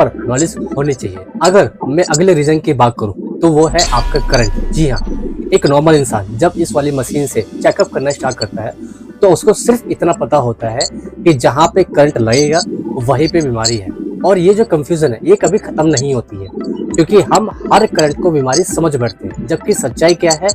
Proper knowledge होनी चाहिए। अगर मैं अगले रीजन की बात करूं तो वो है आपका करंट। जी हाँ, एक नॉर्मल इंसान जब इस वाली मशीन से चेकअप करना स्टार्ट करता है तो उसको सिर्फ इतना पता होता है कि जहाँ पे करंट लगेगा वहीं पे बीमारी है। और ये जो कंफ्यूजन है ये कभी खत्म नहीं होती है, क्योंकि हम हर करंट को बीमारी समझ बैठते हैं, जबकि सच्चाई क्या है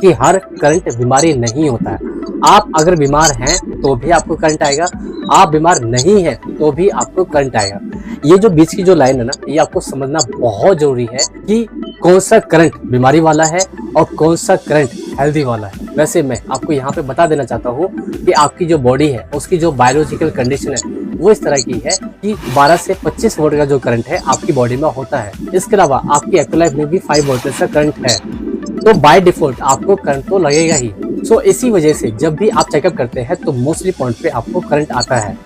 कि हर करंट बीमारी नहीं होता है। आप अगर बीमार हैं तो भी आपको करंट आएगा, आप बीमार नहीं हैं तो भी आपको करंट आएगा। ये जो बीच की जो लाइन है ना, ये आपको समझना बहुत जरूरी है कि कौन सा करंट बीमारी वाला है और कौन सा करंट हेल्दी वाला है। वैसे मैं आपको यहाँ पे बता देना चाहता हूँ कि आपकी जो बॉडी है उसकी जो बायोलॉजिकल कंडीशन है वो इस तरह की है कि 12 से 25 वोल्ट का जो करंट है आपकी बॉडी में होता है। इसके अलावा आपकी एक्टिव लाइफ में भी 5 वोल्ट का करंट है, तो बाय डिफॉल्ट आपको करंट तो लगेगा ही। सो इसी वजह से जब भी आप चेकअप करते हैं तो मोस्टली पॉइंट पे आपको करंट आता है।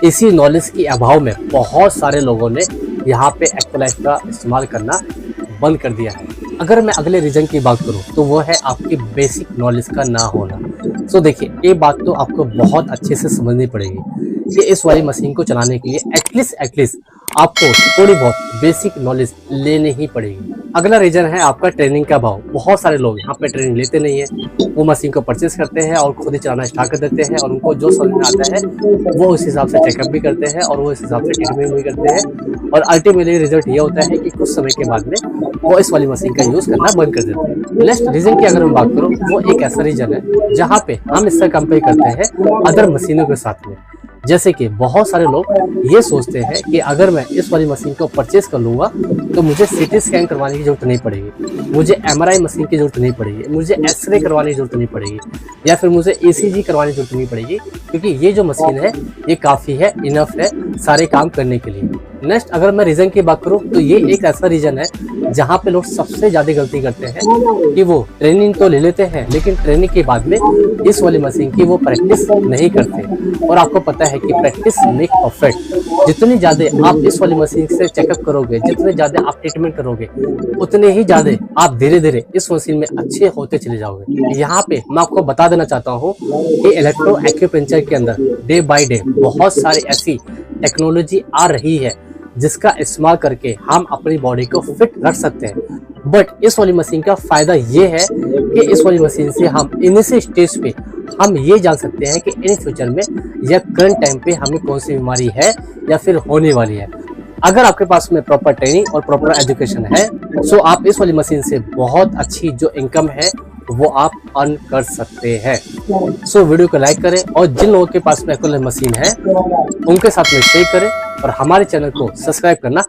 इसी नॉलेज के अभाव में बहुत सारे लोगों ने यहाँ पे एक्टिव लाइफ का इस्तेमाल करना बंद कर दिया है। अगर मैं अगले रीजन की बात करूँ तो वो है आपकी बेसिक नॉलेज का ना होना। सो देखिए, ये बात तो आपको बहुत अच्छे से समझनी पड़ेगी कि इस वाली मशीन को चलाने के लिए एटलीस्ट आपको थोड़ी बहुत बेसिक नॉलेज लेनी ही पड़ेगी। अगला रीजन है आपका ट्रेनिंग का अभाव। बहुत सारे लोग यहाँ पे ट्रेनिंग लेते नहीं है, वो मशीन को परचेस करते हैं और खुद ही चलाना स्टार्ट कर देते हैं और उनको जो समझ में आता है वो उस हिसाब से चेकअप भी करते हैं और वो इस हिसाब से ट्रीटमेंट भी करते हैं, और अल्टीमेटली रिजल्ट ये होता है कि कुछ समय के बाद में वो इस वाली मशीन का यूज करना बंद कर देते हैं। नेक्स्ट रीजन की अगर मैं बात करूँ, वो एक ऐसा रीजन है जहाँ पे हम इससे कंपेयर करते हैं अदर मशीनों के साथ में। जैसे कि बहुत सारे लोग ये सोचते हैं कि अगर मैं इस वाली मशीन को परचेस कर लूंगा तो मुझे सीटी स्कैन करवाने की जरूरत नहीं पड़ेगी, मुझे एमआरआई मशीन की जरूरत नहीं पड़ेगी, मुझे एक्सरे करवाने की जरूरत नहीं पड़ेगी, या फिर मुझे ईसीजी करवाने की जरूरत नहीं पड़ेगी, क्योंकि ये जो मशीन है ये काफ़ी है, इनफ है सारे काम करने के लिए। नेक्स्ट अगर मैं रीजन की बात करूँ तो ये एक ऐसा रीजन है जहाँ पे लोग सबसे ज़्यादा गलती करते हैं कि वो ट्रेनिंग तो ले लेते हैं लेकिन ट्रेनिंग के बाद में इस वाली मशीन की वो प्रैक्टिस नहीं करते। और आपको पता है कि प्रैक्टिस मेक परफेक्ट। जितनी ज़्यादा आप इस वाली मशीन से चेकअप करोगे, जितने ज़्यादा आप ट्रीटमेंट करोगे, उतने ही ज़्यादा आप धीरे धीरे इस मशीन में अच्छे होते चले जाओगे। यहाँ पे मैं आपको बता देना चाहता हूँ कि इलेक्ट्रो एक्यूपंक्चर के अंदर डे बाय डे बहुत सारी ऐसी टेक्नोलॉजी आ रही है जिसका इस्तेमाल करके हम अपनी बॉडी को फिट रख सकते हैं। बट इस वाली मशीन का फायदा ये है कि इस वाली मशीन से हम इनिशियल स्टेज पे हम ये जान सकते हैं कि इन फ्यूचर में या करंट टाइम पे हमें कौन सी बीमारी है या फिर होने वाली है। अगर आपके पास में प्रॉपर ट्रेनिंग और प्रॉपर एजुकेशन है सो आप इस वाली मशीन से बहुत अच्छी जो इनकम है वो आप अर्न कर सकते हैं। सो वीडियो को लाइक करें और जिन लोगों के पास में मशीन है उनके साथ में शेयर करें और हमारे चैनल को सब्सक्राइब करना